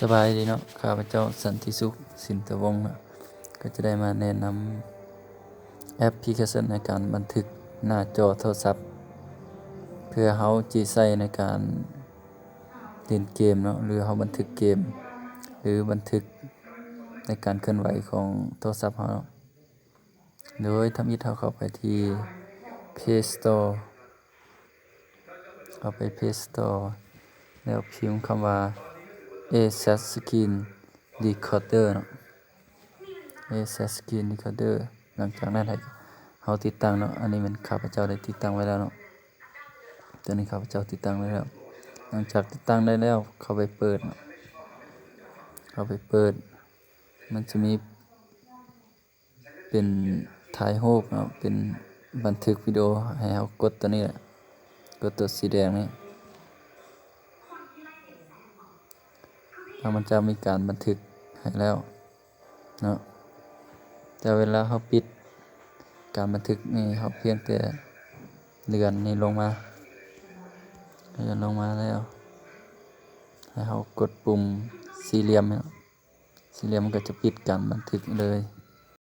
สบายดีเนาะข้าพเจ้าสันติสุขสินตวงศ์ก็จะได้มาแนะนำแอปพลิเคชันในการบันทึกหน้าจอโทรศัพท์เพื่อเฮาจิใช้ในการเล่นเกมเนาะหรือเฮาบันทึกเกมหรือบันทึกในการเคลื่อนไหวของโทรศัพท์เฮาโดยทำอิฐเฮาเข้าไปที่ Play Store Play Store แล้วพิมพ์คำว่า ASAP Screen Recorder เนาะ ASAP Screen Recorder หลังจากนั้นให้เฮาติดตั้งเนาะอันนี้มันข้าพเจ้าได้ติดตั้งไว้แล้วเนาะตัวนี้ข้าพเจ้าติดตั้งไว้แล้วหลังจากติดตั้งได้แล้วเข้าไปเปิดมันจะมีเป็นถ่ายรูปเนาะเป็นบันทึกวิดีโอให้เฮากดตัวนี้แหละกดตัวสีแดงนี่แล้วมันจะมีการบันทึกให้แล้วเนาะแต่เวลาเฮาปิดการบันทึกนี่เฮาเพียงแต่เลื่อนนี่ลงมาแล้วให้เฮากดปุ่มสี่เหลี่ยมเนี่ยสี่เหลี่ยมมันก็จะปิดการบันทึกเลย